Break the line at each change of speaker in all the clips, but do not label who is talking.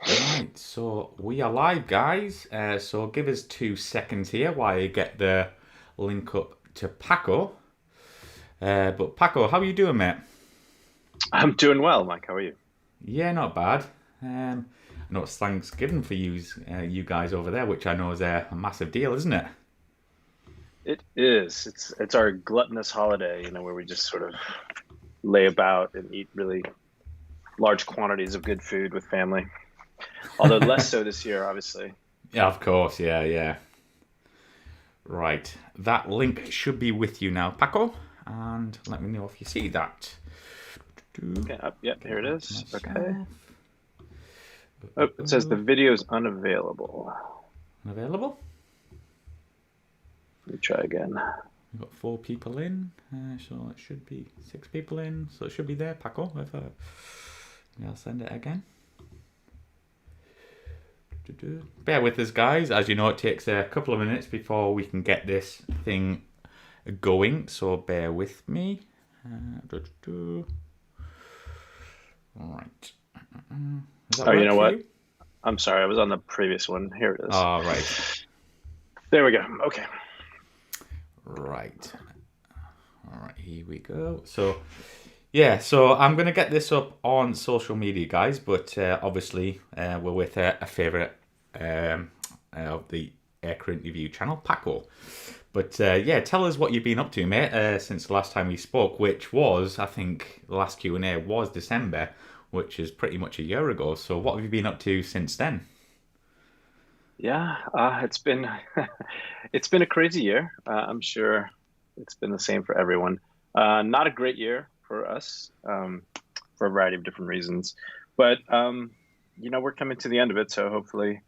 Right, so we are live, guys. So give us 2 seconds here while I get the link up to Paco. But Paco, how are you doing, mate?
I'm doing well, Mike. How are you?
Yeah, not bad. I know it's Thanksgiving for you guys over there, which I know is a massive deal, isn't it?
It is. It's our gluttonous holiday, where we just sort of lay about and eat really large quantities of good food with family. Although less so this year, obviously.
Yeah, of course. Yeah, yeah. Right, that link should be with you now, Paco. And let me know if you see that.
Okay, yep,
Get
here it
that to
is. Okay.
myself.
Oh, it says the video is unavailable.
Available.
Let me try again.
We've got 4 people in, so it should be 6 people in, so it should be there, Paco. I'll send it again. Bear with us, guys. As you know, it takes a couple of minutes before we can get this thing going, so bear with me. All right. Does that
Oh, you
work
know
for
what?
you?
I'm sorry, I was on the previous one. Here it is.
All right.
There we go. Okay.
Right. All right, here we go. So I'm going to get this up on social media, guys, but obviously we're with a favourite of the Aircrew Interview channel, Paco. But yeah, tell us what you've been up to, mate, since the last time we spoke, which was, I think, the last Q&A was December, which is pretty much a year ago. So what have you been up to since then?
Yeah, it's been it's been a crazy year. I'm sure it's been the same for everyone. Not a great year for us, for a variety of different reasons. But we're coming to the end of it, so hopefully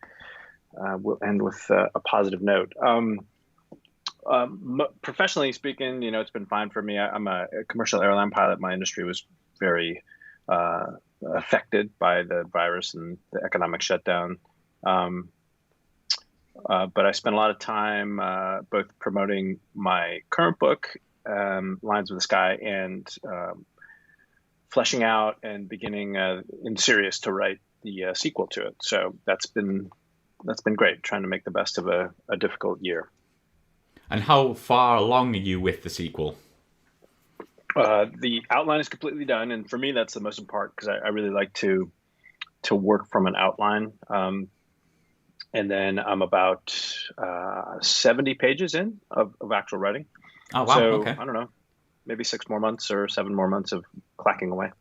we'll end with a positive note. Professionally speaking, it's been fine for me. I'm a commercial airline pilot. My industry was very affected by the virus and the economic shutdown. Um, but I spent a lot of time both promoting my current book, Lines of the Sky, and fleshing out and beginning in serious to write the sequel to it. So that's been great, trying to make the best of a difficult year.
And how far along are you with the sequel?
The outline is completely done, and for me, that's the most important because I really like to work from an outline. And then I'm about 70 pages in of actual writing.
Oh, wow,
So
okay.
I don't know, maybe 6 more months or 7 more months of clacking away.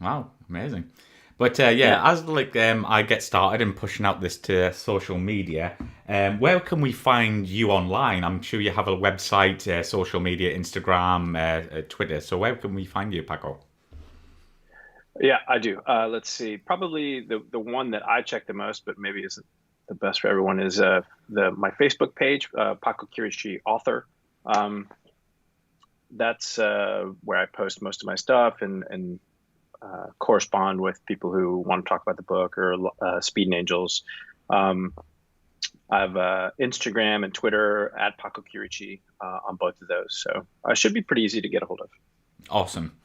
Wow, amazing. But
Yeah.
yeah, as I get started and pushing out this to social media, where can we find you online? I'm sure you have a website, social media, Instagram, Twitter. So where can we find you, Paco?
Yeah, I do. Let's see. Probably the one that I check the most, but maybe isn't the best for everyone, is the my Facebook page, Paco Chiecii author. Um, that's where I post most of my stuff and correspond with people who want to talk about the book or Speed Angels. Um, I have Instagram and Twitter at Paco Chiecii on both of those, so I should be pretty easy to get a hold of.
Awesome.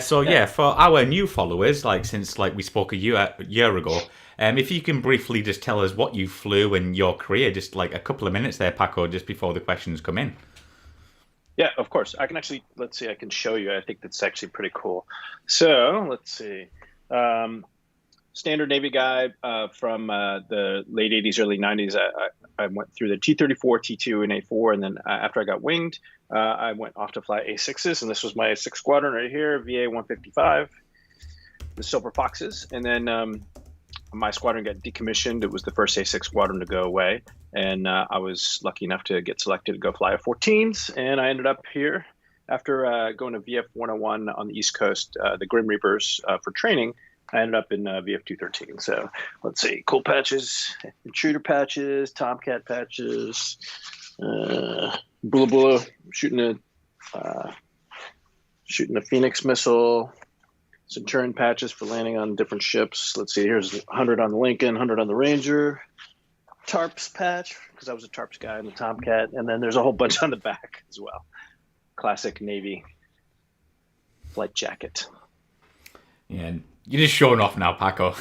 So
Yeah.
yeah, for our new followers, since we spoke a year ago, if you can briefly just tell us what you flew in your career, just like a couple of minutes there, Paco, just before the questions come in.
Yeah, of course. I can actually, let's see, I can show you. I think that's actually pretty cool. So let's see. Um, Standard Navy guy from the late 80s, early 90s. I went through the T-34, T2, and A4. And then after I got winged, I went off to fly A6s. And this was my 6th squadron right here, VA 155, the Silver Foxes. And then my squadron got decommissioned. It was the first A6 squadron to go away. And I was lucky enough to get selected to go fly F-14s. And I ended up here after going to VF 101 on the East Coast, the Grim Reapers, for training. I ended up in VF 213. So let's see, cool patches, intruder patches, Tomcat patches, Bula Bula, shooting a Phoenix missile, Centurion patches for landing on different ships. Let's see, here's 100 on the Lincoln, 100 on the Ranger, tarps patch, because I was a tarps guy in the Tomcat, and then there's a whole bunch on the back as well. Classic Navy flight jacket.
Yeah, You're just showing off now, Paco.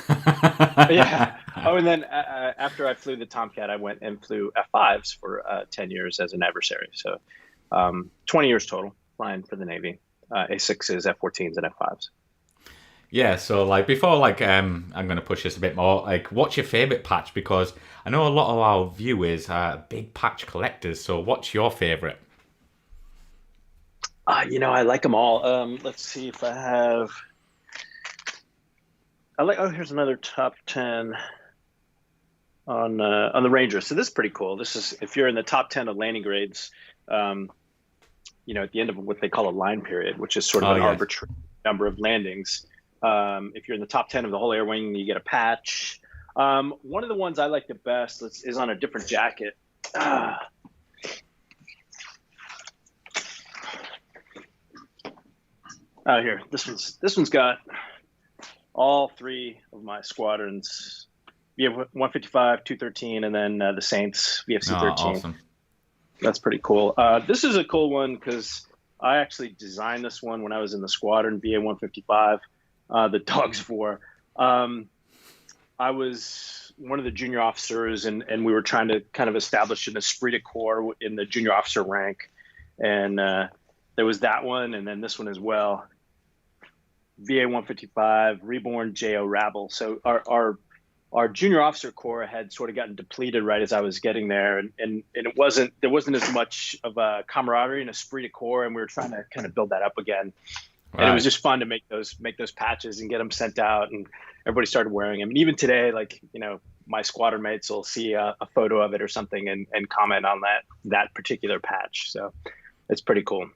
Yeah. Oh, and then after I flew the Tomcat, I went and flew F5s for 10 years as an adversary. So 20 years total flying for the Navy, A6s, F14s, and F5s.
Yeah, so like before, like I'm gonna push this a bit more. Like, what's your favorite patch? Because I know a lot of our viewers are big patch collectors. So, what's your favorite?
I like them all. Let's see if I have. Oh, here's another top 10 on the Ranger. So this is pretty cool. This is if you're in the top 10 of landing grades. Um, at the end of what they call a line period, which is sort of
Oh
an
yes.
arbitrary number of landings. If you're in the top 10 of the whole air wing, you get a patch. One of the ones I like the best is on a different jacket. Here, this one's got all three of my squadrons. VF 155, 213, and then the Saints VFC
Oh,
13.
awesome.
That's pretty cool. This is a cool one because I actually designed this one when I was in the squadron, VA 155, the Dogs 4. I was one of the junior officers, and we were trying to kind of establish an esprit de corps in the junior officer rank. And there was that one, and then this one as well. VA 155, Reborn JO Rabble. So our junior officer corps had sort of gotten depleted right as I was getting there, and there wasn't as much of a camaraderie and esprit de corps, and we were trying to kind of build that up again.
Right.
And it was just fun to make those patches and get them sent out, and everybody started wearing them. And even today, like my squadron mates will see a photo of it or something and comment on that particular patch. So it's pretty cool.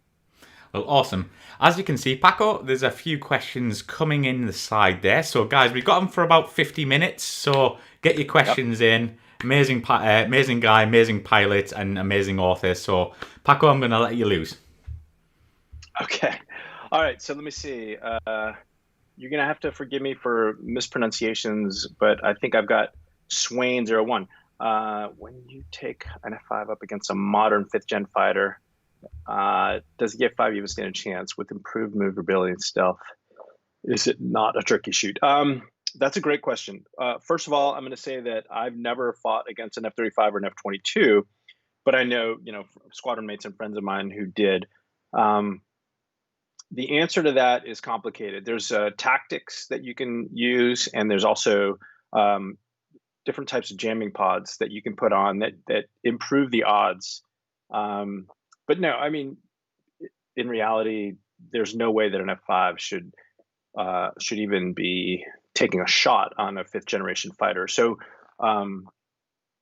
Well, awesome. As you can see, Paco, there's a few questions coming in the side there. So, guys, we've got them for about 50 minutes. So, get your questions in. Amazing guy, amazing pilot, and amazing author. So, Paco, I'm going to let you loose.
Okay. All right. So, let me see. You're going to have to forgive me for mispronunciations, but I think I've got Swain01. When you take an F5 up against a modern 5th gen fighter, does the F5 even stand a chance with improved maneuverability and stealth? Is it not a tricky shoot? That's a great question. First of all, I'm going to say that I've never fought against an F-35 or an F-22, but I know, squadron mates and friends of mine who did. The answer to that is complicated. There's tactics that you can use, and there's also different types of jamming pods that you can put on that improve the odds. But no, I mean, in reality, there's no way that an F5 should even be taking a shot on a 5th generation fighter. So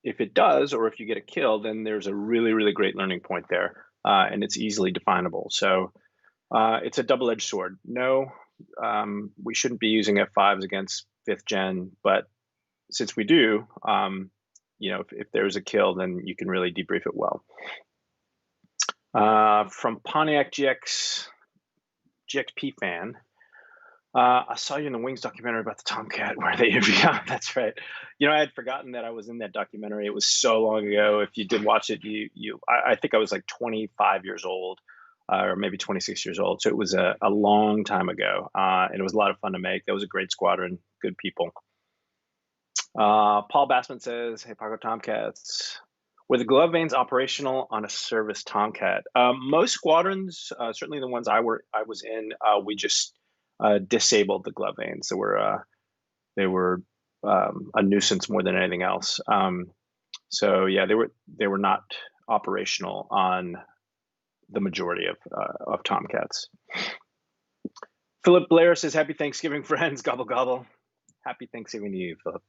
if it does, or if you get a kill, then there's a really, really great learning point there, and it's easily definable. So it's a double-edged sword. No, we shouldn't be using F5s against 5th gen, but since we do, if there's a kill, then you can really debrief it well. From Pontiac GXP fan, I saw you in the Wings documentary about the Tomcat where they interviewed. That's right. I had forgotten that I was in that documentary. It was so long ago. If you did watch it, I think I was like 25 years old, or maybe 26 years old. So it was a long time ago, and it was a lot of fun to make. That was a great squadron, good people. Paul Bassman says, "Hey, Paco Tomcats. Were the glove vanes operational on a service Tomcat?" Most squadrons, certainly the ones I was in, we just disabled the glove vanes. They were a nuisance more than anything else. So yeah, they were not operational on the majority of Tomcats. Philip Blair says, "Happy Thanksgiving, friends. Gobble gobble." Happy Thanksgiving to you, Philip.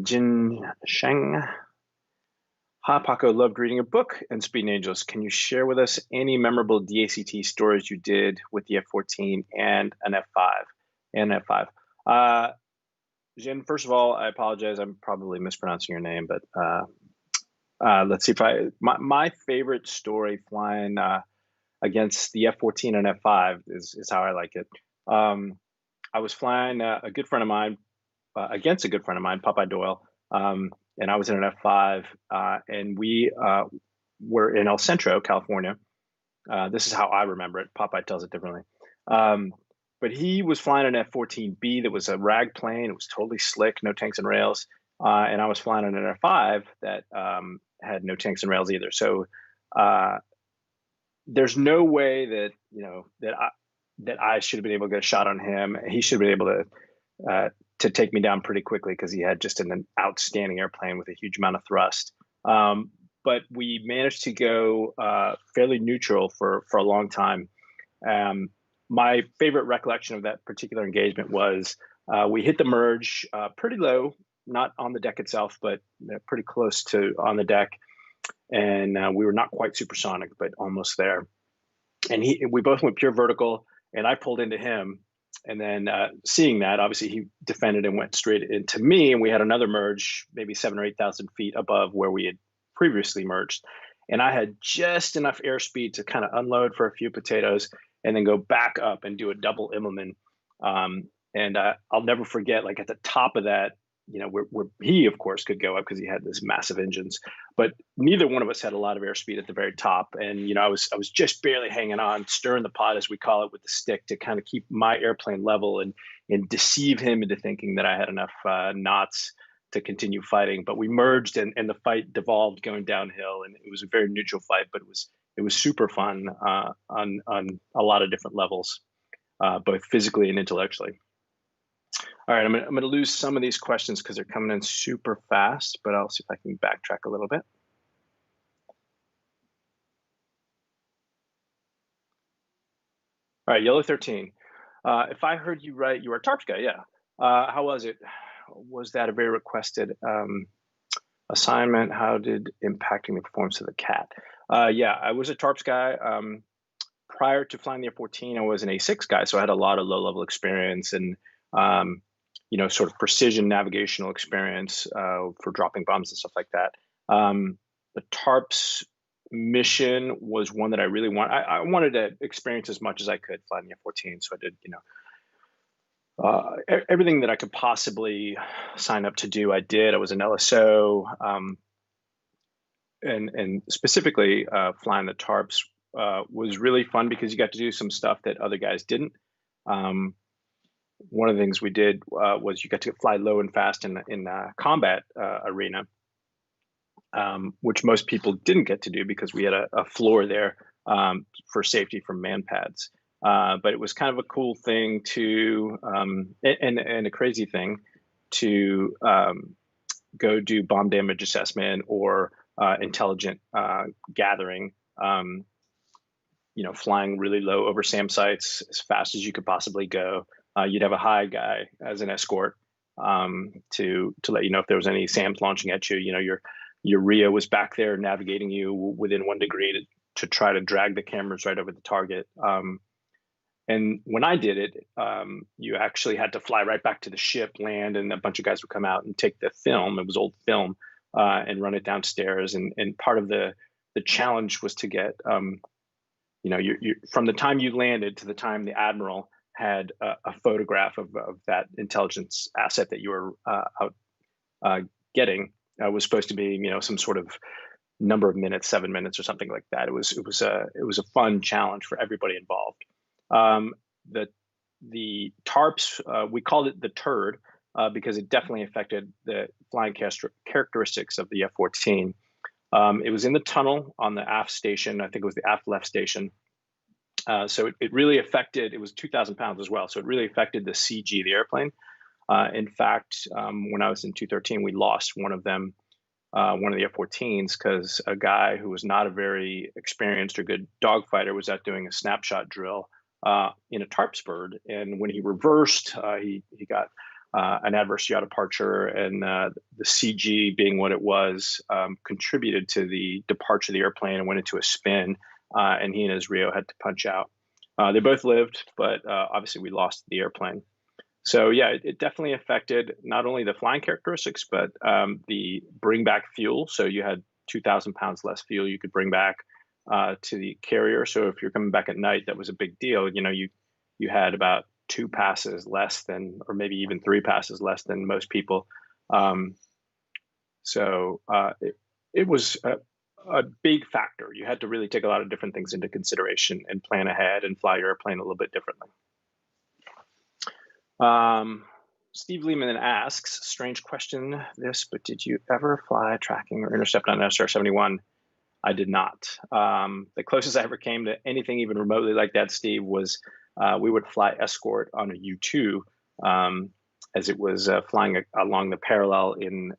Jin Sheng. "Hi, Paco. Loved reading a book and Speed Angels. Can you share with us any memorable DACT stories you did with the F-14 and an F-5? Jin, first of all, I apologize. I'm probably mispronouncing your name, but let's see if my favorite story flying against the F-14 and F-5 is how I like it. I was flying a good friend of mine against a good friend of mine, Popeye Doyle. And I was in an F5, and we were in El Centro, California. This is how I remember it. Popeye tells it differently. But but he was flying an F-14B that was a rag plane. It was totally slick, no tanks and rails. And I was flying an F-5 that had no tanks and rails either. So there's no way that that I should have been able to get a shot on him. He should have been able to take me down pretty quickly because he had just an outstanding airplane with a huge amount of thrust. But we managed to go fairly neutral for a long time. My favorite recollection of that particular engagement was we hit the merge pretty low, not on the deck itself, but pretty close to on the deck. And we were not quite supersonic, but almost there. And we both went pure vertical, and I pulled into him. And then seeing that, obviously he defended and went straight into me. And we had another merge, maybe 7,000 or 8,000 feet above where we had previously merged. And I had just enough airspeed to kind of unload for a few potatoes and then go back up and do a double Immelman. And I'll never forget, like at the top of that, where he, of course, could go up because he had this massive engines, but neither one of us had a lot of airspeed at the very top. And, I was just barely hanging on, stirring the pot, as we call it, with the stick to kind of keep my airplane level and deceive him into thinking that I had enough knots to continue fighting. But we merged and the fight devolved going downhill, and it was a very neutral fight, but it was super fun on a lot of different levels, both physically and intellectually. All right, I'm gonna lose some of these questions because they're coming in super fast, but I'll see if I can backtrack a little bit. All right, Yellow 13. If I heard you right, you were a TARPS guy, yeah. How was it? Was that a very requested assignment? How did impacting the performance of the CAT? Yeah, I was a TARPS guy. Prior to flying the F-14, I was an A6 guy, so I had a lot of low-level experience and sort of precision navigational experience for dropping bombs and stuff like that. The TARPS mission was one that I really want. I wanted to experience as much as I could flying the F-14, so I did, everything that I could possibly sign up to do. I did. I was an LSO, and specifically flying the TARPS was really fun because you got to do some stuff that other guys didn't. One of the things we did was you got to fly low and fast in the combat arena, which most people didn't get to do because we had a floor there for safety from man pads. But it was kind of a cool thing to, and a crazy thing to go do bomb damage assessment or intelligent gathering, flying really low over SAM sites as fast as you could possibly go. You'd have a high guy as an escort to let you know if there was any SAMs launching at you. Your RIA was back there navigating you within 1 degree to try to drag the cameras right over the target. And when I did it, you actually had to fly right back to the ship, land, and a bunch of guys would come out and take the film. It was old film, and run it downstairs. And part of the challenge was to get, you from the time you landed to the time the admiral had a photograph of that intelligence asset that you were out getting. Was supposed to be, some sort of number of minutes, 7 minutes or something like that. It was a fun challenge for everybody involved. The TARPS, we called it the turd because it definitely affected the flying characteristics of the F-14. It was in the tunnel on the aft station. I think it was the aft left station. So it really affected, it was 2,000 pounds as well. So it really affected the CG of the airplane. In fact, when I was in 213, we lost one of them, one of the F-14s, because a guy who was not a very experienced or good dogfighter was out doing a snapshot drill in a TARPS bird. And when he reversed, he got an adverse yaw departure, and the CG being what it was contributed to the departure of the airplane and went into a spin, and he and his Rio had to punch out. They both lived, but obviously we lost the airplane. So yeah, it definitely affected not only the flying characteristics, but the bring back fuel. So you had 2,000 pounds less fuel you could bring back to the carrier. So if you're coming back at night, that was a big deal. You had about 2 passes less than, or maybe even 3 passes less than most people. So it was a big factor. You had to really take a lot of different things into consideration and plan ahead and fly your airplane a little bit differently. Steve Lehman asks, strange question this, but did you ever fly tracking or intercept on an SR-71? I did not. The closest I ever came to anything even remotely like that, Steve, was we would fly escort on a U-2 as it was flying along the parallel in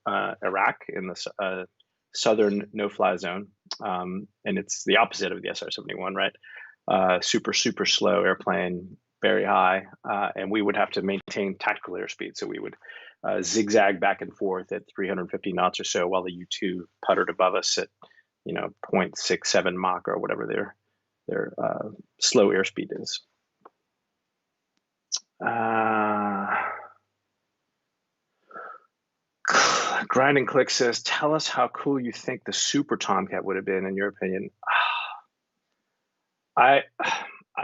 Iraq in the southern no-fly zone. And it's the opposite of the SR-71, right? Super, super slow airplane, very high, and we would have to maintain tactical airspeed. So we would zigzag back and forth at 350 knots or so while the U-2 puttered above us at 0.67 Mach or whatever their slow airspeed is. Grind and Click says, tell us how cool you think the Super Tomcat would have been in your opinion.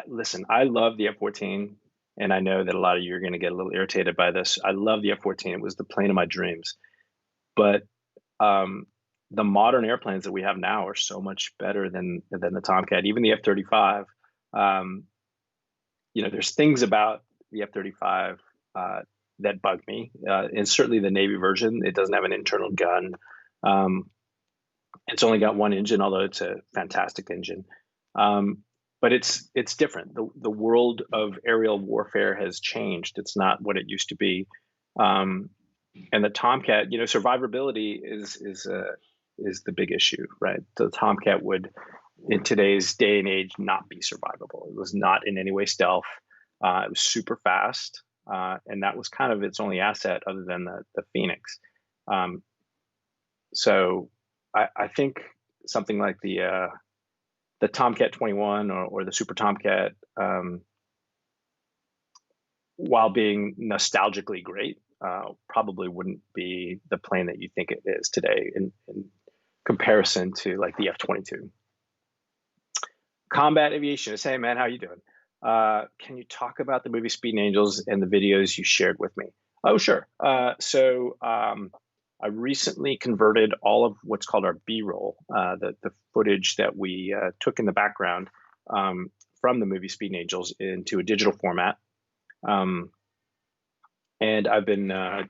Listen, I love the F-14, and I know that a lot of you are going to get a little irritated by this. I love the F-14. It was the plane of my dreams. But the modern airplanes that we have now are so much better than the Tomcat. Even the F-35, there's things about the F-35 that bug me. And certainly the Navy version, it doesn't have an internal gun. It's only got one engine, although it's a fantastic engine. But it's different. The world of aerial warfare has changed. It's not what it used to be. And the Tomcat, survivability is the big issue, right? The Tomcat would, in today's day and age, not be survivable. It was not in any way stealth. It was super fast, and that was kind of its only asset other than the Phoenix. So I think something like the Tomcat 21 or the Super Tomcat, while being nostalgically great, probably wouldn't be the plane that you think it is today in comparison to like the F-22. Combat Aviation is, hey man, how you doing? Can you talk about the movie Speed Angels and the videos you shared with me? Oh, sure. So I recently converted all of what's called our B-roll, the footage that we took in the background from the movie Speed Angels into a digital format. And I've been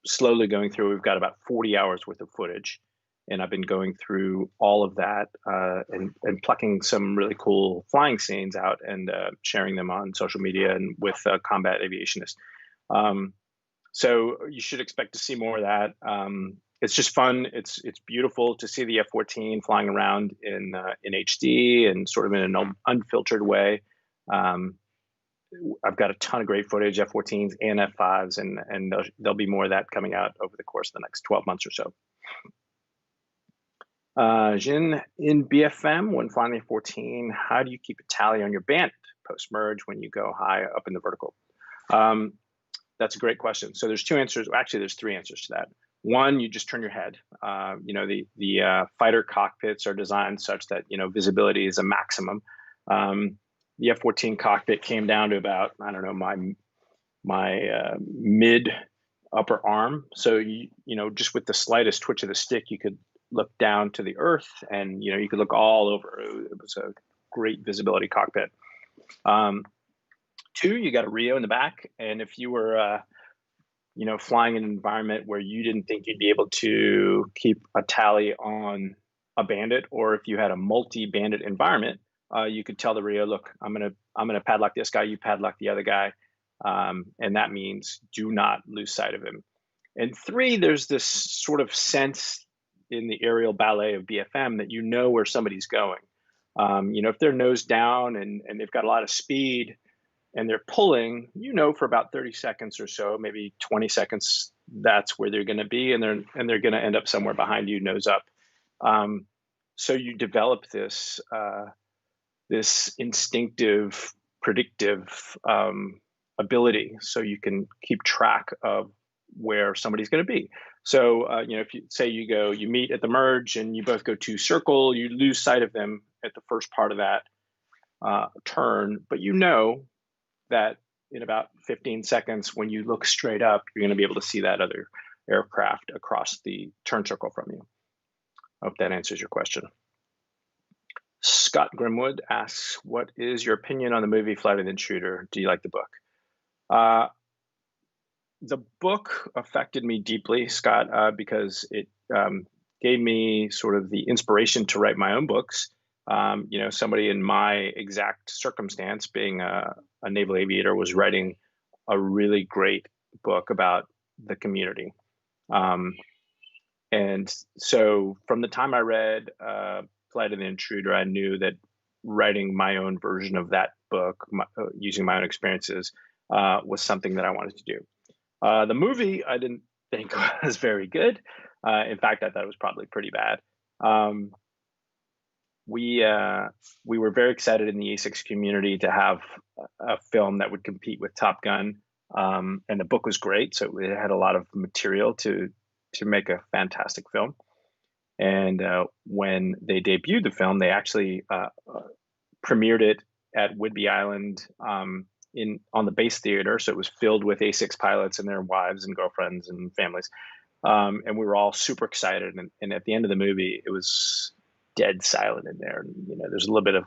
slowly going through, we've got about 40 hours worth of footage. And I've been going through all of that and plucking some really cool flying scenes out and sharing them on social media and with combat aviationists. So you should expect to see more of that. It's just fun. It's beautiful to see the F-14 flying around in HD and sort of in an unfiltered way. I've got a ton of great footage, F-14s and F-5s, and there'll be more of that coming out over the course of the next 12 months or so. Jin, in BFM, when flying the F-14, how do you keep a tally on your bandit post-merge when you go high up in the vertical? That's a great question. So there's two answers. Actually, there's three answers to that. One, you just turn your head. The fighter cockpits are designed such that visibility is a maximum. The F-14 cockpit came down to about, I don't know, my mid upper arm. So just with the slightest twitch of the stick, you could look down to the earth, and you could look all over. It was a great visibility cockpit. Two, you got a Rio in the back, and if you were flying in an environment where you didn't think you'd be able to keep a tally on a bandit, or if you had a multi-bandit environment, you could tell the Rio, look, I'm gonna padlock this guy, you padlock the other guy, and that means do not lose sight of him. And three, there's this sort of sense in the aerial ballet of BFM that where somebody's going. If they're nose down and they've got a lot of speed and they're pulling, for about 30 seconds or so, maybe 20 seconds, that's where they're going to be, and they're going to end up somewhere behind you, nose up. So you develop this instinctive, predictive ability, so you can keep track of where somebody's going to be. So if you say you meet at the merge and you both go to circle, you lose sight of them at the first part of that turn, but that in about 15 seconds, when you look straight up, you're going to be able to see that other aircraft across the turn circle from you. I hope that answers your question. Scott Grimwood asks, what is your opinion on the movie Flight of the Intruder? Do you like the book? the book affected me deeply, Scott, because it gave me sort of the inspiration to write my own books. Somebody in my exact circumstance, being a naval aviator, was writing a really great book about the community. And so from the time I read Flight of the Intruder, I knew that writing my own version of that book, using my own experiences, was something that I wanted to do. The movie I didn't think was very good. In fact, I thought it was probably pretty bad. We were very excited in the A6 community to have a film that would compete with Top Gun, and the book was great, so it had a lot of material to make a fantastic film. And when they debuted the film, they actually premiered it at Whidbey Island on the base theater, so it was filled with A6 pilots and their wives and girlfriends and families, and we were all super excited. And at the end of the movie, it was dead silent in there. And, there's a little bit of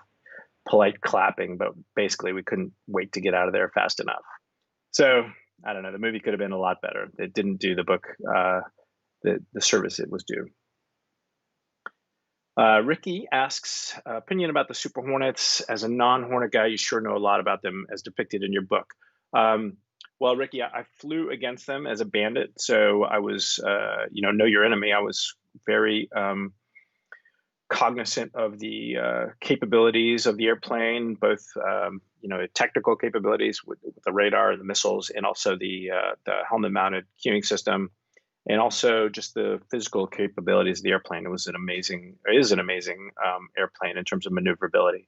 polite clapping, but basically we couldn't wait to get out of there fast enough. So I don't know. The movie could have been a lot better. It didn't do the book the service it was due. Ricky asks, opinion about the Super Hornets. As a non-Hornet guy, you sure know a lot about them as depicted in your book. Well, Ricky, I flew against them as a bandit, so I was, know your enemy. I was very cognizant of the capabilities of the airplane, both technical capabilities with the radar, the missiles, and also the helmet-mounted cueing system, and also just the physical capabilities of the airplane. It is an amazing airplane in terms of maneuverability.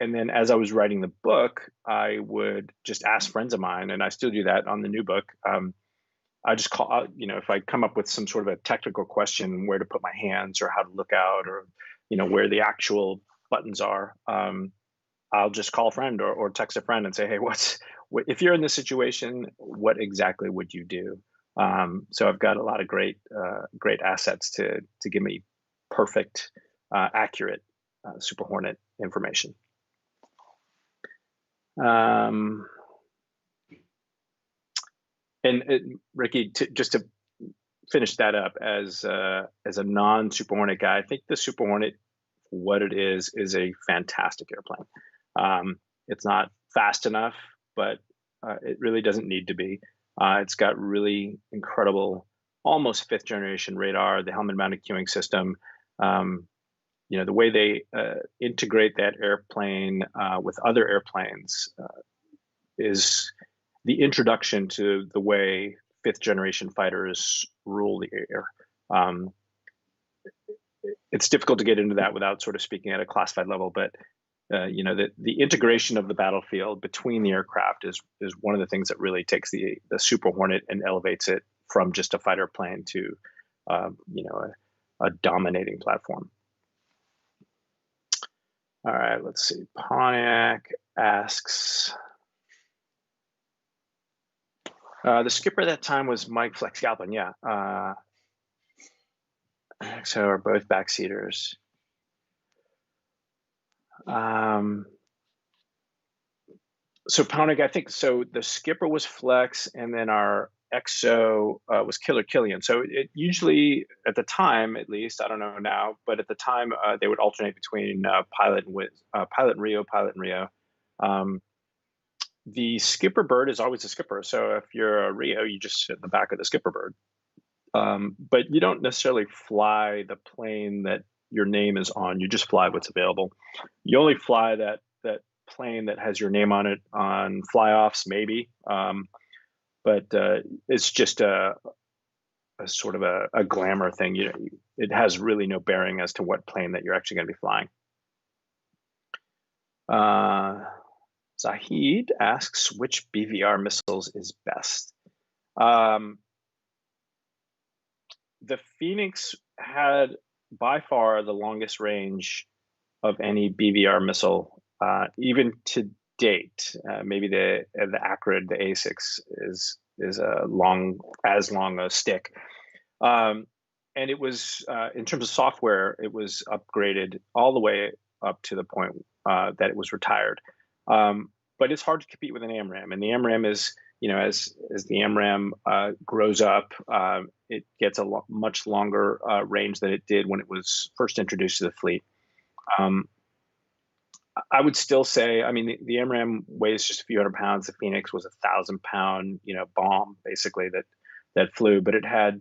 And then as I was writing the book, I would just ask friends of mine, and I still do that on the new book. I just call, if I come up with some sort of a technical question, where to put my hands or how to look out, or, where the actual buttons are, I'll just call a friend or text a friend and say, hey, if you're in this situation, what exactly would you do? So I've got a lot of great assets to give me perfect, accurate Super Hornet information. Ricky, just to finish that up, as a non-Super Hornet guy, I think the Super Hornet, what it is a fantastic airplane. It's not fast enough, but it really doesn't need to be. It's got really incredible, almost fifth generation radar, the helmet mounted cueing system. The way they integrate that airplane with other airplanes is the introduction to the way fifth generation fighters rule the air. It's difficult to get into that without sort of speaking at a classified level, but the integration of the battlefield between the aircraft is one of the things that really takes the Super Hornet and elevates it from just a fighter plane to a dominating platform. All right, let's see. Pontiac asks, the skipper at that time was Mike Flex Galpin. Yeah. So are both backseaters. So Pontiac, I think, so the skipper was Flex, and then our XO was Killer Killian. So it usually, at the time at least, I don't know now, but at the time they would alternate between pilot and Rio. The skipper bird is always a skipper. So if you're a Rio, you just sit in the back of the skipper bird. But you don't necessarily fly the plane that your name is on. You just fly what's available. You only fly that plane that has your name on it on fly-offs, maybe. But it's just a sort of a glamour thing. It has really no bearing as to what plane that you're actually going to be flying. Zahid asks, which BVR missiles is best? The Phoenix had by far the longest range of any BVR missile, even to date. Maybe the Acrid, the A6, is as long a stick. And it was, in terms of software, it was upgraded all the way up to the point that it was retired. But it's hard to compete with an AMRAAM, and the AMRAAM is as the AMRAAM grows up, it gets a much longer range than it did when it was first introduced to the fleet. I would still say, I mean, the AMRAAM weighs just a few hundred pounds. The Phoenix was 1,000-pound, bomb basically that flew, but it had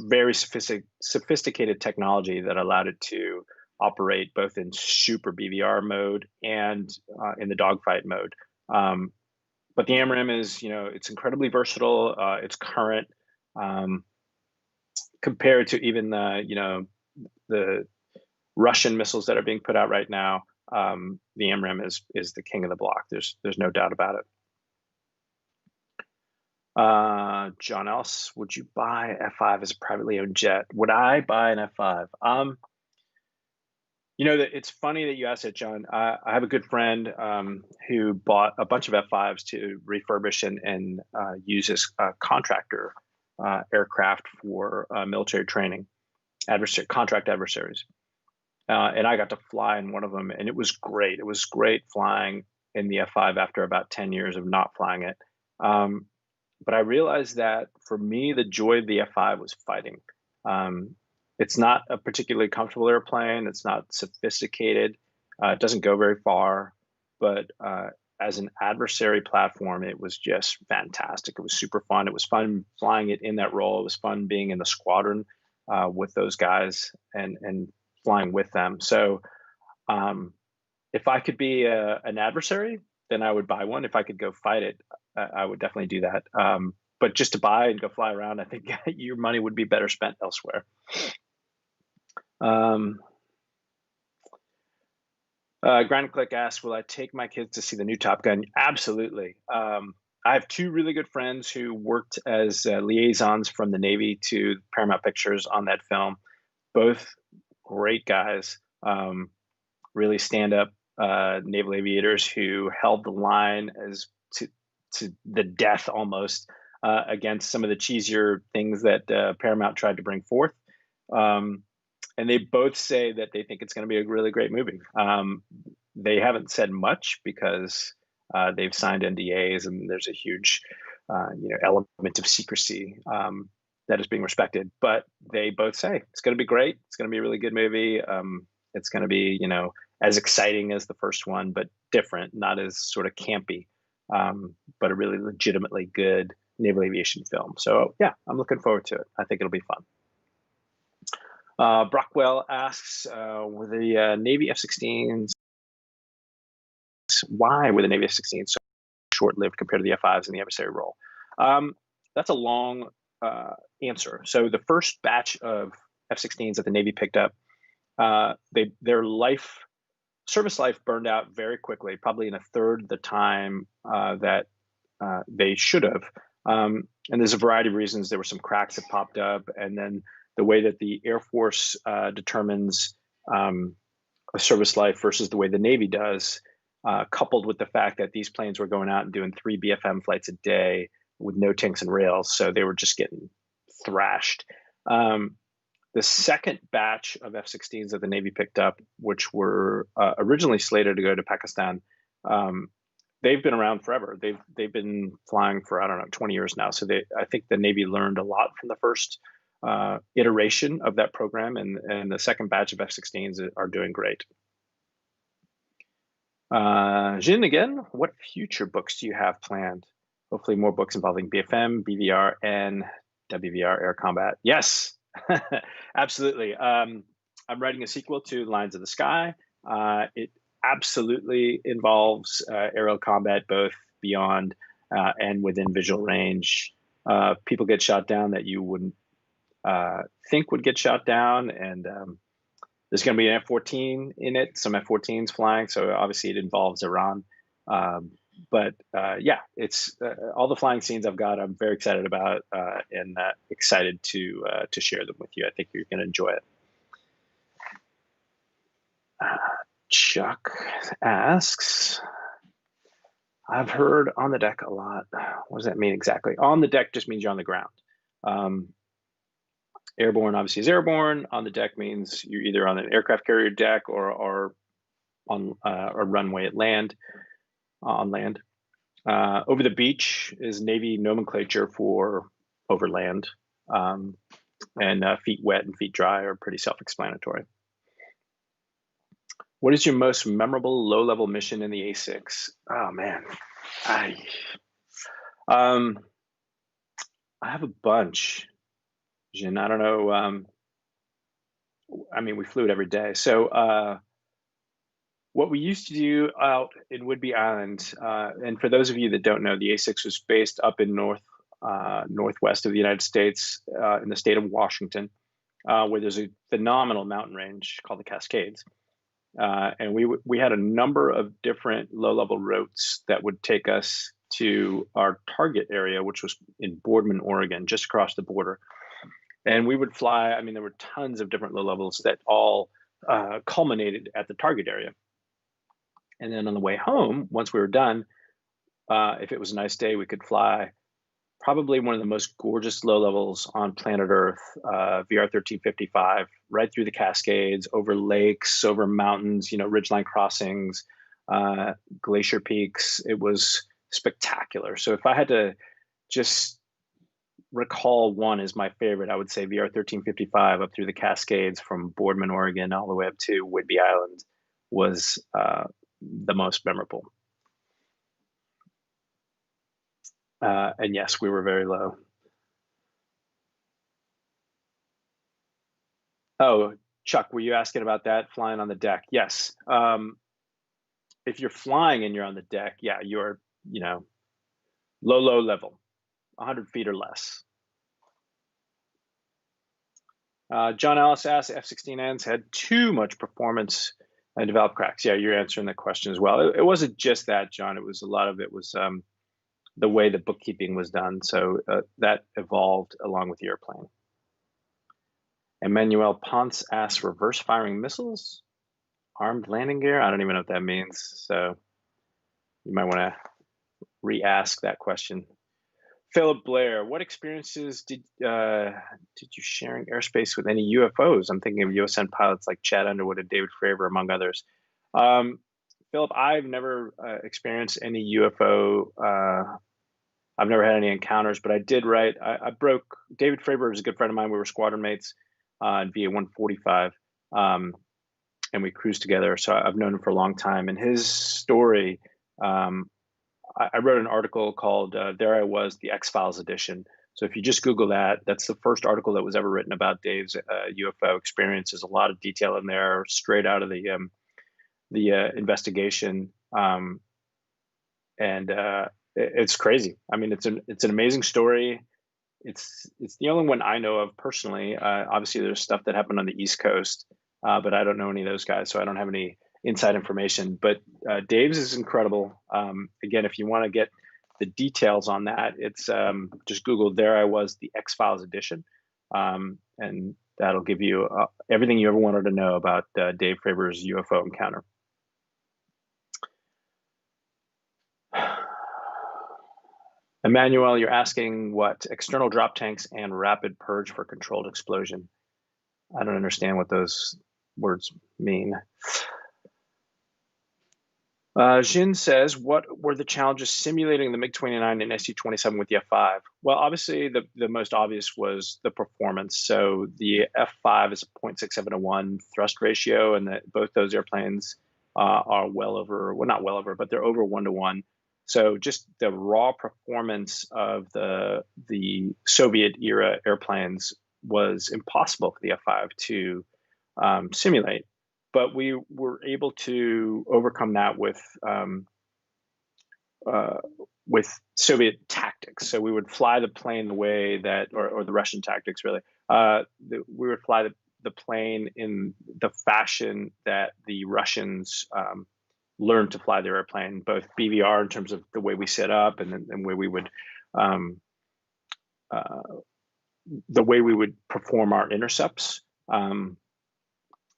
very sophisticated technology that allowed it to operate both in super BVR mode and in the dogfight mode. But the AMRAAM is, it's incredibly versatile. It's current compared to even the Russian missiles that are being put out right now. The AMRAAM is the king of the block. There's no doubt about it. John Ellis, would you buy F5 as a privately owned jet? Would I buy an F5? It's funny that you asked that, John. I have a good friend who bought a bunch of F5s to refurbish and use as a contractor aircraft for military training, contract adversaries. And I got to fly in one of them, and it was great. It was great flying in the F5 after about 10 years of not flying it. But I realized that for me, the joy of the F5 was fighting. It's not a particularly comfortable airplane. It's not sophisticated. It doesn't go very far. But as an adversary platform, it was just fantastic. It was super fun. It was fun flying it in that role. It was fun being in the squadron with those guys and flying with them. So if I could be an adversary, then I would buy one. If I could go fight it, I would definitely do that. But just to buy and go fly around, I think your money would be better spent elsewhere. Granite Click asks, will I take my kids to see the new Top Gun? Absolutely. I have two really good friends who worked as liaisons from the Navy to Paramount Pictures on that film. Both great guys, really stand-up naval aviators who held the line as to the death almost against some of the cheesier things that Paramount tried to bring forth. And they both say that they think it's going to be a really great movie. They haven't said much because they've signed NDAs, and there's a huge element of secrecy that is being respected. But they both say it's going to be great. It's going to be a really good movie. It's going to be as exciting as the first one, but different, not as sort of campy, but a really legitimately good naval aviation film. So yeah, I'm looking forward to it. I think it'll be fun. Brockwell asks, were the Navy F-16s, why were the Navy F-16s so short-lived compared to the F-5s in the adversary role? That's a long answer. So the first batch of F-16s that the Navy picked up, their service life burned out very quickly, probably in a third of the time that they should have. And there's a variety of reasons. There were some cracks that popped up, and then the way that the Air Force determines a service life versus the way the Navy does, coupled with the fact that these planes were going out and doing 3 BFM flights a day with no tanks and rails, so they were just getting thrashed. The second batch of F-16s that the Navy picked up, which were originally slated to go to Pakistan, they've been around forever. They've been flying for, 20 years now. So I think the Navy learned a lot from the first iteration of that program, and the second batch of F-16s are doing great. Jin, again, what future books do you have planned? Hopefully more books involving BFM, BVR, and WVR air combat. Yes, absolutely. I'm writing a sequel to Lines of the Sky. It absolutely involves aerial combat, both beyond and within visual range. People get shot down that you wouldn't think would get shot down, and there's going to be an F-14 in it, some F-14s flying, so obviously it involves Iran. But yeah, it's all the flying scenes I've got. I'm very excited about, and excited to share them with you. I think you're going to enjoy it. Chuck asks, I've heard on the deck a lot. What does that mean exactly? On the deck just means you're on the ground. Airborne obviously is airborne. On the deck means you're either on an aircraft carrier deck or on a runway at land, on land. Over the beach is Navy nomenclature for overland. And feet wet and feet dry are pretty self-explanatory. What is your most memorable low-level mission in the A6? Oh man, I have a bunch. Jin, I don't know. I mean, we flew it every day. So what we used to do out in Whidbey Island, and for those of you that don't know, the A6 was based up in northwest of the United States, in the state of Washington, where there's a phenomenal mountain range called the Cascades. And we had a number of different low-level routes that would take us to our target area, which was in Boardman, Oregon, just across the border. And we would fly. I mean, there were tons of different low levels that all culminated at the target area. And then on the way home, once we were done, if it was a nice day, we could fly probably one of the most gorgeous low levels on planet Earth, VR 1355, right through the Cascades, over lakes, over mountains, ridgeline crossings, glacier peaks. It was spectacular. So if I had to just recall one as my favorite, I would say VR 1355 up through the Cascades from Boardman, Oregon, all the way up to Whidbey Island was the most memorable. And yes, we were very low. Oh, Chuck, were you asking about that, flying on the deck? Yes. If you're flying and you're on the deck, yeah, you're, low level, 100 feet or less. John Ellis asked, F-16Ns had too much performance and developed cracks. Yeah, you're answering that question as well. It wasn't just that, John. It was a lot of it was the way the bookkeeping was done. So that evolved along with the airplane. Emmanuel Ponce asks, reverse firing missiles, armed landing gear. I don't even know what that means. So you might want to re-ask that question. Philip Blair, what experiences did you sharing airspace with any UFOs? I'm thinking of USN pilots like Chad Underwood and David Fravor, among others. Philip, I've never experienced any UFO. I've never had any encounters, but I did write. I broke. David Fravor is a good friend of mine. We were squadron mates in VA 145, and we cruised together. So I've known him for a long time. And his story, I wrote an article called "There I Was: The X-Files Edition." So if you just Google that, that's the first article that was ever written about Dave's UFO experience. There's a lot of detail in there, straight out of the investigation, and it's crazy. I mean, it's an amazing story. It's the only one I know of personally. Obviously, there's stuff that happened on the East Coast, but I don't know any of those guys, so I don't have any inside information. But Dave's is incredible. Again, if you want to get the details on that, it's just Google "There I Was: The X-Files Edition," and that'll give you everything you ever wanted to know about Dave Fravor's UFO encounter. Emmanuel, you're asking what external drop tanks and rapid purge for controlled explosion. I don't understand what those words mean. Jin says, what were the challenges simulating the MiG-29 and Su-27 with the F-5? Well, obviously, the most obvious was the performance. So the F-5 is a 0.67 to 1 thrust ratio, and both those airplanes are well over, well, not well over, but they're over 1 to 1. So just the raw performance of the Soviet era airplanes was impossible for the F-5 to simulate. But we were able to overcome that with Soviet tactics. So we would fly the plane the way that, or the Russian tactics really. We would fly the plane in the fashion that the Russians learned to fly their airplane, both BVR in terms of the way we set up, and then where we would the way we would perform our intercepts.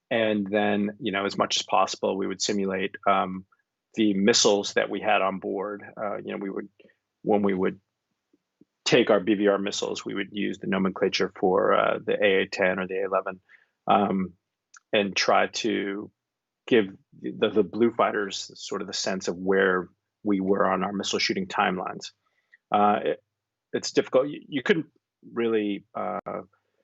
And then, as much as possible, we would simulate the missiles that we had on board. When we would take our BVR missiles, we would use the nomenclature for the AA-10 or the AA-11, and try to give the blue fighters sort of the sense of where we were on our missile shooting timelines. It's difficult. You couldn't really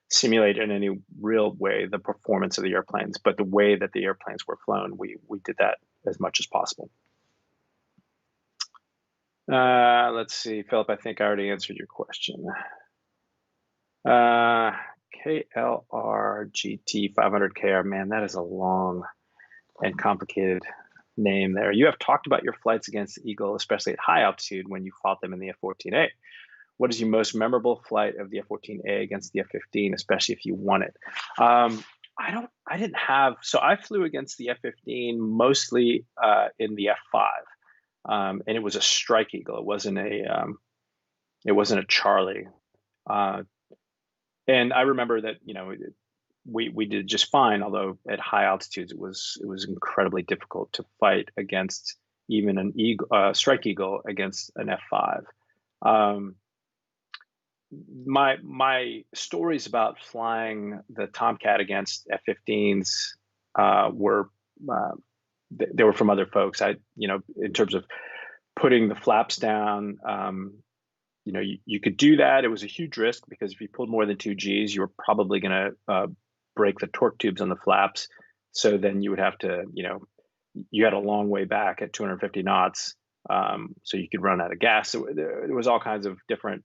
simulate in any real way the performance of the airplanes, but the way that the airplanes were flown, we did that as much as possible. Let's see, Philip, I think I already answered your question. KLR GT 500KR, man, that is a long and complicated name there. You have talked about your flights against the Eagle, especially at high altitude when you fought them in the F-14A. What is your most memorable flight of the F-14A against the F-15, especially if you won it? I didn't have, so I flew against the F-15 mostly in the F-5, and it was a Strike Eagle. It wasn't a Charlie. And I remember that, we did just fine, although at high altitudes it was incredibly difficult to fight against even an Strike Eagle against an F-5. My stories about flying the Tomcat against F-15s were they were from other folks. In terms of putting the flaps down, you could do that. It was a huge risk because if you pulled more than 2 Gs, you were probably going to break the torque tubes on the flaps. So then you would have to, you had a long way back at 250 knots, so you could run out of gas. So there was all kinds of different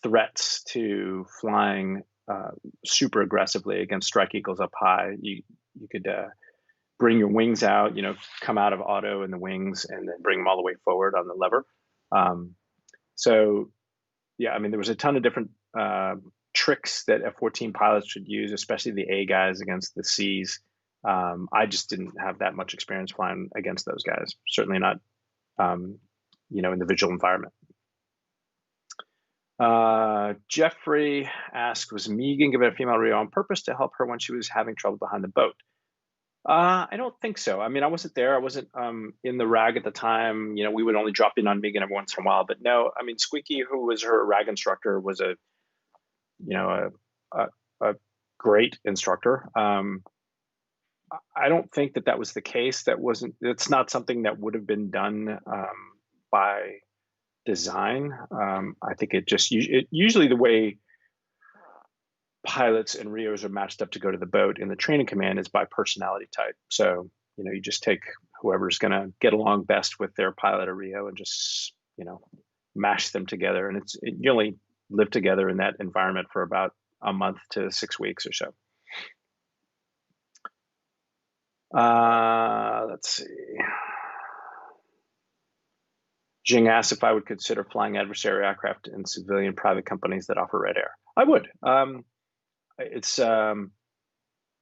threats to flying super aggressively against Strike Eagles up high. You could bring your wings out, come out of auto in the wings and then bring them all the way forward on the lever. So yeah, there was a ton of different tricks that F-14 pilots should use, especially the A guys against the Cs. I just didn't have that much experience flying against those guys. Certainly not, in the visual environment. Jeffrey asked, was Megan given a female Rio on purpose to help her when she was having trouble behind the boat? I don't think so. I wasn't there. I wasn't in the RAG at the time. We would only drop in on Megan every once in a while. But no, Squeaky, who was her RAG instructor, was a great instructor. I don't think that was the case. It's not something that would have been done by design. I think usually the way pilots and Rios are matched up to go to the boat in the training command is by personality type. So, you just take whoever's going to get along best with their pilot or Rio and just, mash them together. And you only live together in that environment for about a month to 6 weeks or so. Let's see. Jing asked if I would consider flying adversary aircraft in civilian private companies that offer red air. I would.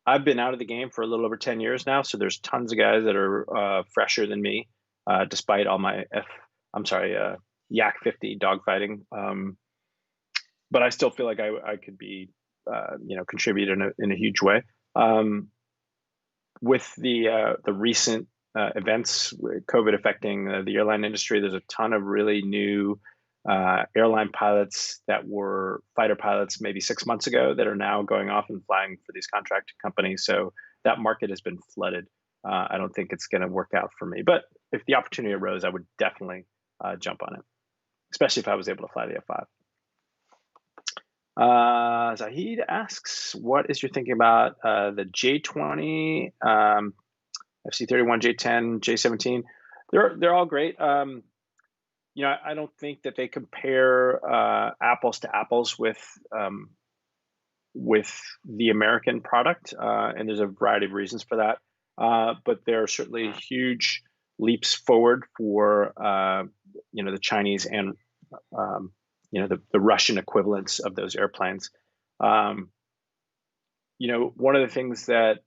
I've been out of the game for a little over 10 years now, so there's tons of guys that are fresher than me, despite all my Yak 50 dogfighting. But I still feel like I could be, contribute in a huge way. With the recent events with COVID affecting the airline industry, there's a ton of really new airline pilots that were fighter pilots maybe 6 months ago that are now going off and flying for these contract companies. So that market has been flooded. I don't think it's going to work out for me, but if the opportunity arose, I would definitely jump on it, especially if I was able to fly the F5. Zahid asks, what is your thinking about the J20, FC31, J10, J17? They're all great. I don't think that they compare apples to apples with the American product, and there's a variety of reasons for that. But there are certainly huge leaps forward for the Chinese and the Russian equivalents of those airplanes. One of the things that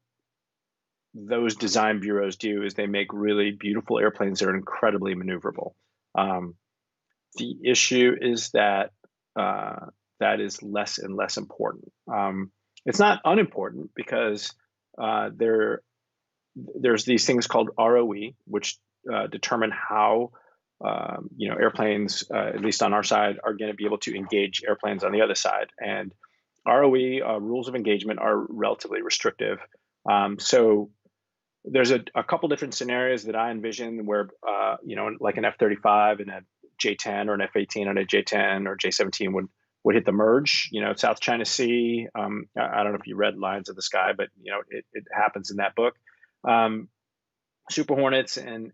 those design bureaus do is they make really beautiful airplanes that are incredibly maneuverable. The issue is that that is less and less important. It's not unimportant because there's these things called ROE, which determine how airplanes, at least on our side, are going to be able to engage airplanes on the other side. And ROE rules of engagement are relatively restrictive. So there's a couple different scenarios that I envision where, like an F-35 and a J-10 or an F-18 and a J-10 or J-17 would hit the merge, South China Sea. I don't know if you read Lions of the Sky, but, it happens in that book. Super Hornets and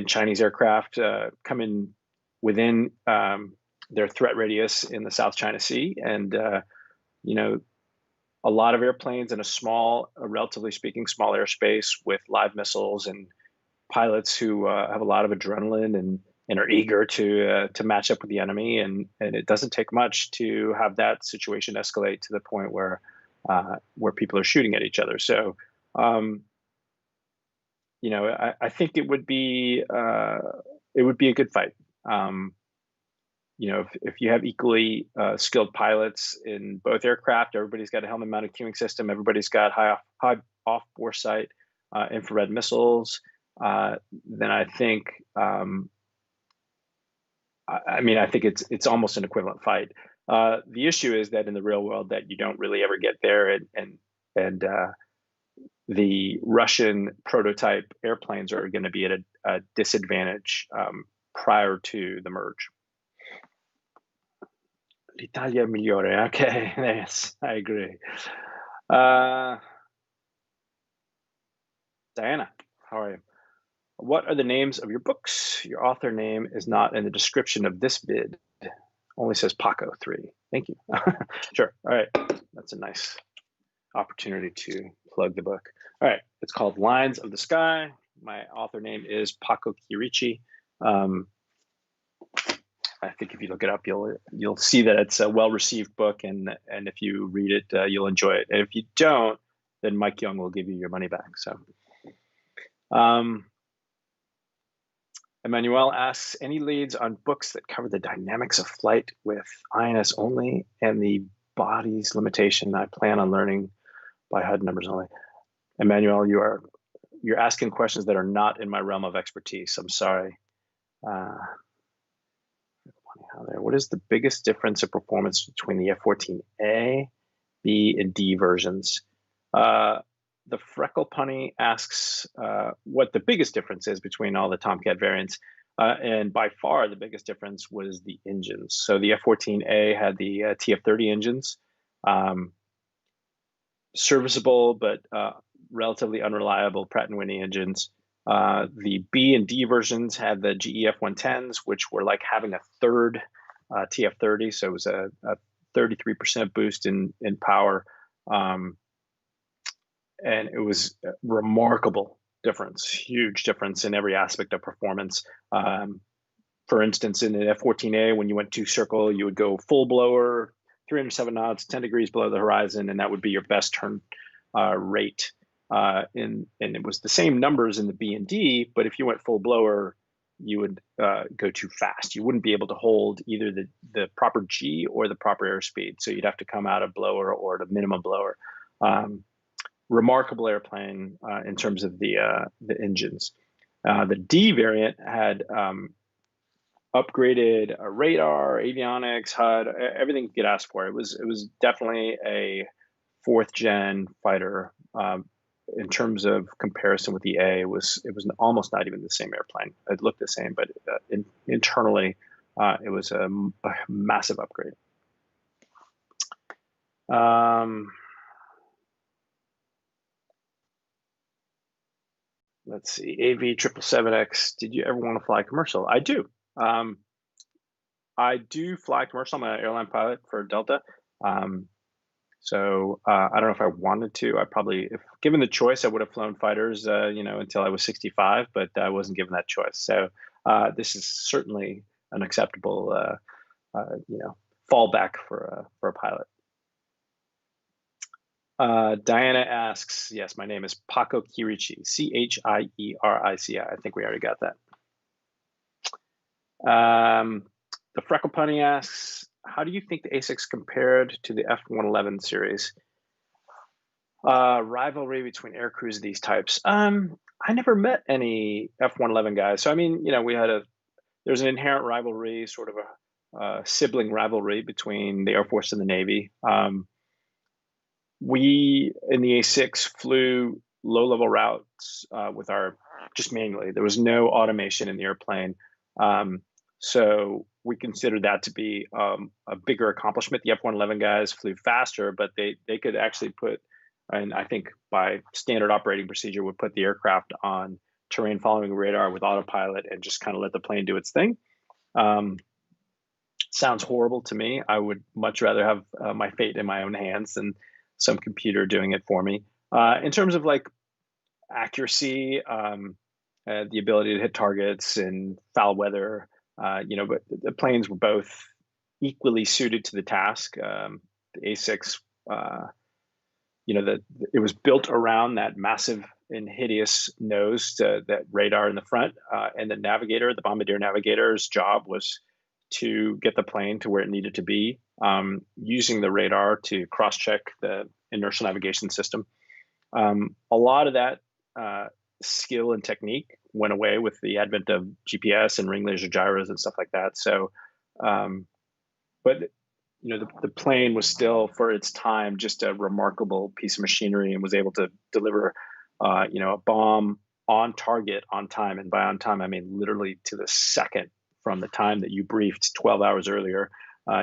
Chinese aircraft come in within their threat radius in the South China Sea. And, a lot of airplanes in a relatively speaking, small airspace with live missiles and pilots who have a lot of adrenaline and are eager to match up with the enemy. And it doesn't take much to have that situation escalate to the point where people are shooting at each other. So, I think it would be a good fight. If you have equally skilled pilots in both aircraft, everybody's got a helmet-mounted cueing system, everybody's got high off-bore sight, infrared missiles, then I think, I think it's almost an equivalent fight. The issue is that in the real world, that you don't really ever get there, and the Russian prototype airplanes are going to be at a disadvantage prior to the merge. L'Italia migliore. Okay, yes, I agree. Diana, how are you? What are the names of your books? Your author name is not in the description of this vid. Only says Paco 3. Thank you. Sure. All right. That's a nice opportunity to plug the book. All right. It's called Lines of the Sky. My author name is Paco Chiecii. I think if you look it up, you'll see that it's a well-received book, and if you read it, you'll enjoy it. And if you don't, then Mike Young will give you your money back. So, Emmanuel asks, any leads on books that cover the dynamics of flight with INS only and the body's limitation? I plan on learning by HUD numbers only. Emmanuel, you're asking questions that are not in my realm of expertise. I'm sorry. What is the biggest difference in performance between the F-14A, B, and D versions? The Freckle Punny asks what the biggest difference is between all the Tomcat variants. And by far, the biggest difference was the engines. So the F-14A had the TF-30 engines, serviceable but relatively unreliable Pratt & Whitney engines. The B and D versions had the GE F-110s, which were like having a third TF-30. So it was a 33% boost in power. And it was a remarkable difference, huge difference in every aspect of performance. For instance, in an F-14A, when you went to circle, you would go full blower, 307 knots, 10 degrees below the horizon, and that would be your best turn rate. And it was the same numbers in the B and D, but if you went full blower, you would go too fast. You wouldn't be able to hold either the proper G or the proper airspeed. So you'd have to come out of blower or to minimum blower. Remarkable airplane in terms of the engines. The D variant had upgraded radar, avionics, HUD, everything you could ask for. It was definitely a 4th gen fighter. In terms of comparison with the A, it was almost not even the same airplane. It looked the same, but internally, it was a massive upgrade. Let's see, AV777X, did you ever want to fly commercial? I do. I do fly commercial. I'm an airline pilot for Delta. So I don't know if I wanted to. I probably, if given the choice, I would have flown fighters, until I was 65, but I wasn't given that choice. So this is certainly an acceptable, fallback for a pilot. Diana asks, yes, my name is Paco Chierici, Chierici. I think we already got that. The Freckle Punny asks, how do you think the A6 compared to the F-111 series? Rivalry between air crews of these types. I never met any F-111 guys. So, there's an inherent rivalry, sort of a sibling rivalry between the Air Force and the Navy. We in the A6 flew low-level routes with our just manually. There was no automation in the airplane. So we considered that to be a bigger accomplishment. The F-111 guys flew faster, but they could actually put, and I think by standard operating procedure, would put the aircraft on terrain following radar with autopilot and just kind of let the plane do its thing. Sounds horrible to me. I would much rather have my fate in my own hands than some computer doing it for me. In terms of like accuracy, the ability to hit targets in foul weather, but the planes were both equally suited to the task. The A6, it was built around that massive and hideous nose, that radar in the front, and the bombardier navigator's job was to get the plane to where it needed to be, using the radar to cross-check the inertial navigation system. A lot of that skill and technique went away with the advent of GPS and ring laser gyros and stuff like that. So, but the plane was still, for its time, just a remarkable piece of machinery, and was able to deliver, a bomb on target on time. And by on time, I mean literally to the second from the time that you briefed 12 hours earlier.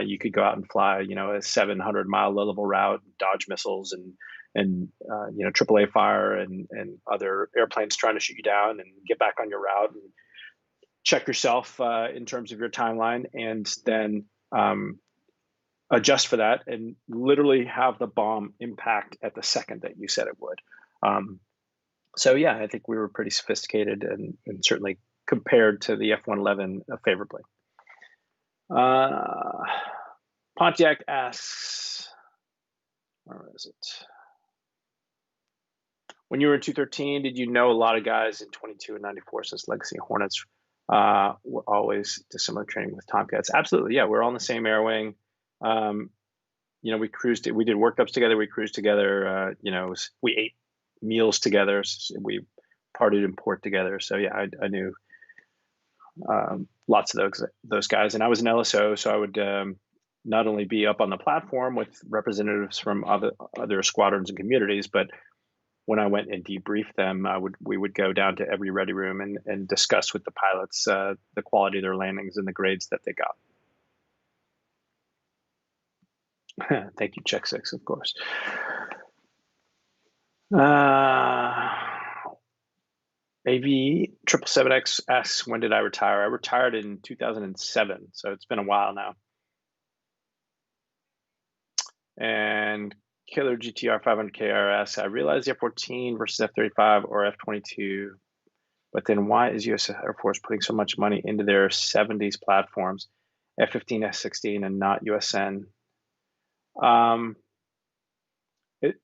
You could go out and fly, a 700-mile low-level route, dodge missiles and AAA fire and other airplanes trying to shoot you down, and get back on your route and check yourself in terms of your timeline, and then adjust for that and literally have the bomb impact at the second that you said it would. So yeah, I think we were pretty sophisticated and certainly compared to the F-111 favorably. Pontiac asks, where is it? When you were in 213, did you know a lot of guys in 22 and 94, since Legacy Hornets were always dissimilar training with Tomcats? Absolutely, yeah. We're all in the same air wing. We cruised. We did workups together. We cruised together. We ate meals together. We partied in port together. So yeah, I knew lots of those guys. And I was an LSO, so I would not only be up on the platform with representatives from other squadrons and communities, but when I went and debriefed them, we would go down to every ready room and discuss with the pilots the quality of their landings and the grades that they got. Thank you, Check 6, of course. AV 777X asks, when did I retire? I retired in 2007, so it's been a while now. And Killer GTR 500K asks, I realize the F-14 versus F-35 or F-22, but then why is U.S. Air Force putting so much money into their 70s platforms, F-15, F-16, and not USN?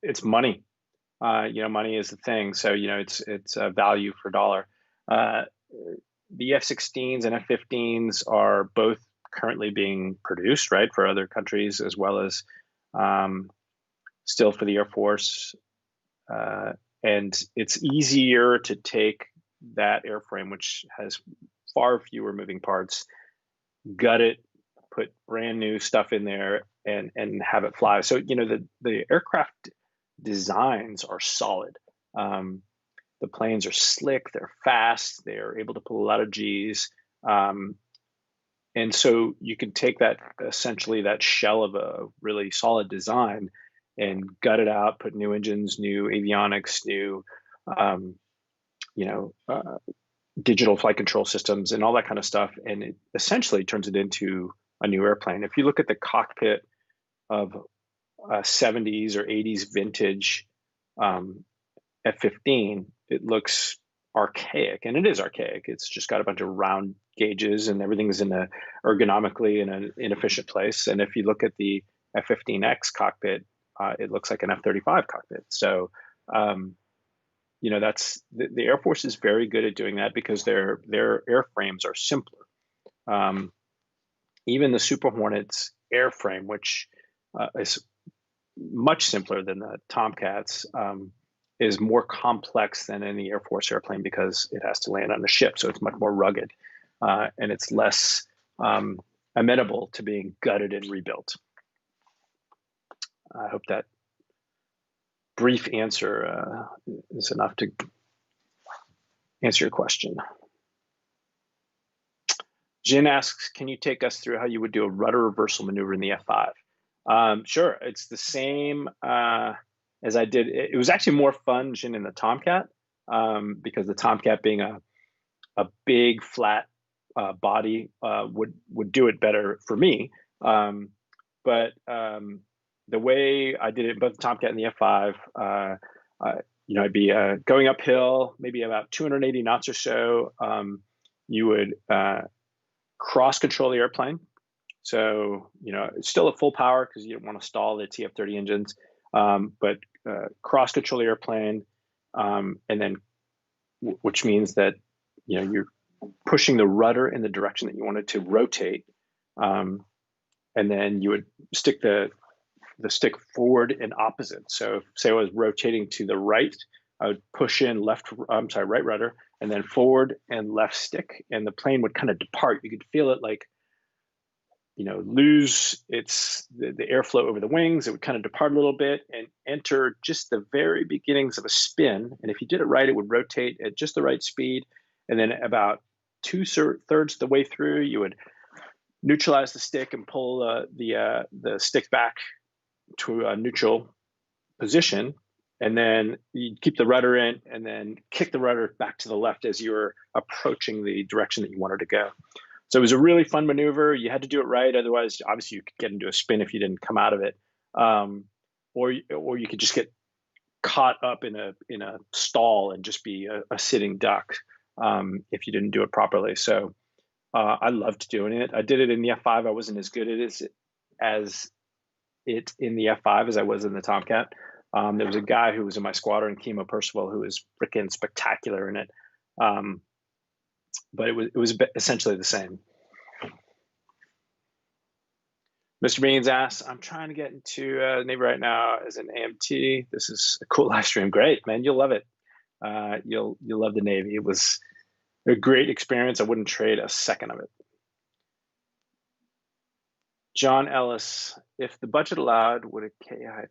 It's money. Money is the thing. So, it's a value for dollar. The F-16s and F-15s are both currently being produced, right, for other countries, as well as still for the Air Force. And it's easier to take that airframe, which has far fewer moving parts, gut it, put brand new stuff in there, and have it fly. So, the aircraft designs are solid. The planes are slick, they're fast, they're able to pull a lot of G's. And so you can take that, essentially that shell of a really solid design, and gut it out, put new engines, new avionics, new, digital flight control systems and all that kind of stuff. And it essentially turns it into a new airplane. If you look at the cockpit of a 70s or 80s vintage F-15, it looks archaic, and it is archaic. It's just got a bunch of round gauges, and everything's ergonomically in an inefficient place. And if you look at the F-15X cockpit, it looks like an F-35 cockpit. So, that's the Air Force is very good at doing that because their airframes are simpler. Even the Super Hornets airframe, which is much simpler than the Tomcats, is more complex than any Air Force airplane because it has to land on a ship. So it's much more rugged, and it's less amenable to being gutted and rebuilt. I hope that brief answer is enough to answer your question. Jin asks, can you take us through how you would do a rudder reversal maneuver in the F5? Sure, it's the same as I did. It was actually more fun, Jin, in the Tomcat, because the Tomcat being a big flat body would do it better for me. But the way I did it in both the Tomcat and the F5, I'd be going uphill, maybe about 280 knots or so. You would cross control the airplane. So, it's still at full power because you don't want to stall the TF-30 engines, but cross control the airplane, and then, which means that, you're pushing the rudder in the direction that you wanted to rotate. And then you would stick the stick forward and opposite. So say I was rotating to the right, I would push in right rudder, and then forward and left stick, and the plane would kind of depart. You could feel it like, lose the airflow over the wings. It would kind of depart a little bit and enter just the very beginnings of a spin. And if you did it right, it would rotate at just the right speed. And then about 2/3 the way through, you would neutralize the stick and pull the stick back to a neutral position. And then you keep the rudder in and then kick the rudder back to the left as you were approaching the direction that you wanted to go. So it was a really fun maneuver. You had to do it right. Otherwise, obviously, you could get into a spin if you didn't come out of it. Or you could just get caught up in a stall and just be a sitting duck if you didn't do it properly. So I loved doing it. I did it in the F5. I wasn't as good at it in the F5 as I was in the Tomcat. There was a guy who was in my squadron, Kimo Percival, who was freaking spectacular in it. But it was essentially the same. Mr. Beans asks, I'm trying to get into Navy right now as an AMT. This is a cool live stream. Great, man. You'll love it. You'll love the Navy. It was a great experience. I wouldn't trade a second of it. John Ellis, if the budget allowed, would a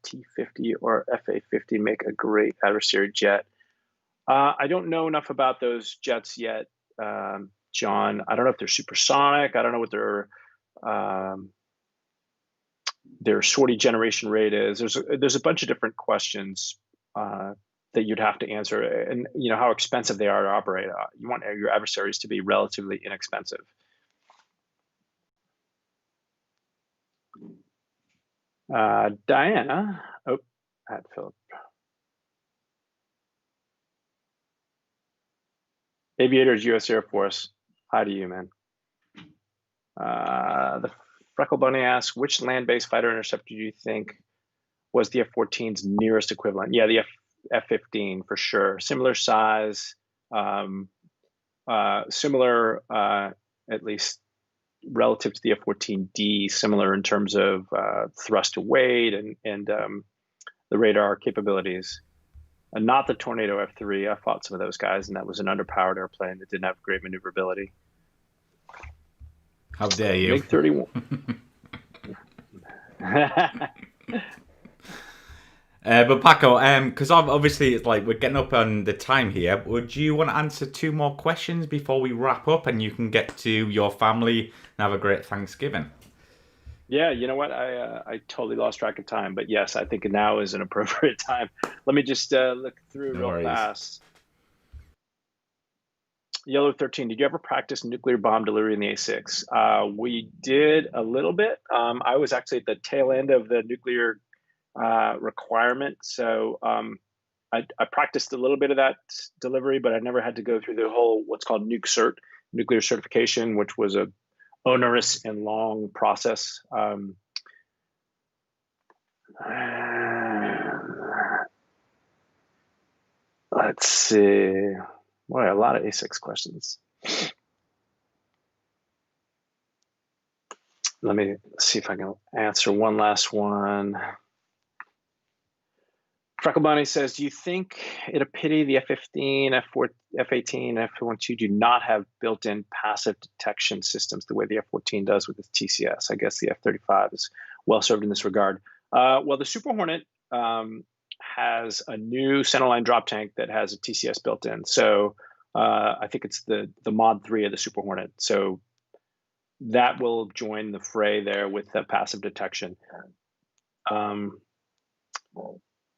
T-50 or FA-50 make a great adversary jet? I don't know enough about those jets yet, John. I don't know if they're supersonic. I don't know what their sortie generation rate is. There's a bunch of different questions that you'd have to answer, and how expensive they are to operate. You want your adversaries to be relatively inexpensive. Diana, at Philip. Aviators, U.S. Air Force. Hi to you, man. The Freckle Bunny asks, which land-based fighter interceptor do you think was the F-14's nearest equivalent? Yeah, the F-15 for sure. Similar size, similar, at least relative to the F-14D, similar in terms of thrust to weight and the radar capabilities. And not the Tornado F-3. I fought some of those guys, and that was an underpowered airplane that didn't have great maneuverability.
How dare you?
MiG-31.
But Paco, because obviously it's like we're getting up on the time here. Would you want to answer 2 more questions before we wrap up, and you can get to your family and have a great Thanksgiving?
Yeah, you know what? I totally lost track of time, but yes, I think now is an appropriate time. Let me just look through real fast. Yellow 13, did you ever practice nuclear bomb delivery in the A6? We did a little bit. I was actually at the tail end of the nuclear requirement. So I practiced a little bit of that delivery, but I never had to go through the whole what's called nuke cert, nuclear certification, which was a onerous and long process. Let's see. Boy, a lot of A6 questions. Let me see if I can answer one last one. Freckle Bunny says, do you think it a pity the F-15, F-18, F-12 do not have built-in passive detection systems the way the F-14 does with its TCS? I guess the F-35 is well served in this regard. Well, the Super Hornet has a new centerline drop tank that has a TCS built in. So I think it's the Mod 3 of the Super Hornet. So that will join the fray there with the passive detection.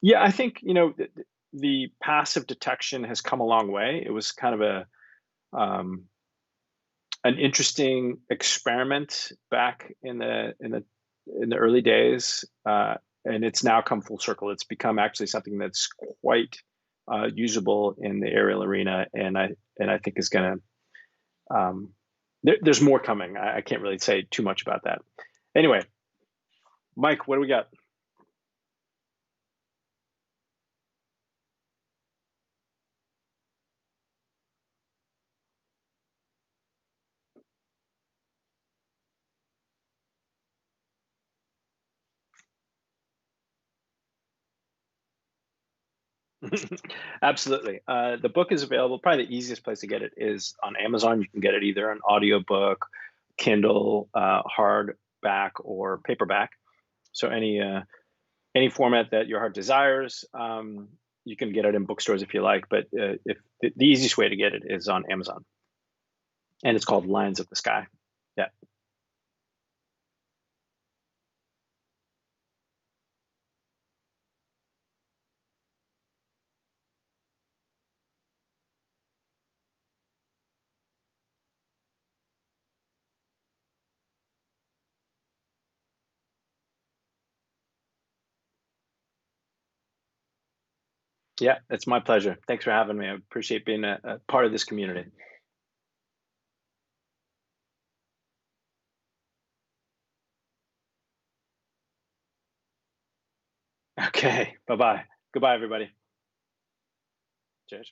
Yeah, I think, you know, the passive detection has come a long way. It was kind of an interesting experiment back in the early days, and it's now come full circle. It's become actually something that's quite usable in the aerial arena, and I think is going to. There's more coming. I can't really say too much about that. Anyway, Mike, what do we got? Absolutely. The book is available. Probably the easiest place to get it is on Amazon. You can get it either an audiobook, Kindle, hardback, or paperback. So any format that your heart desires, you can get it in bookstores if you like. But if the easiest way to get it is on Amazon, and it's called Lines of the Sky. Yeah. Yeah, it's my pleasure. Thanks for having me. I appreciate being a part of this community. Okay. Bye bye. Goodbye, everybody. Cheers.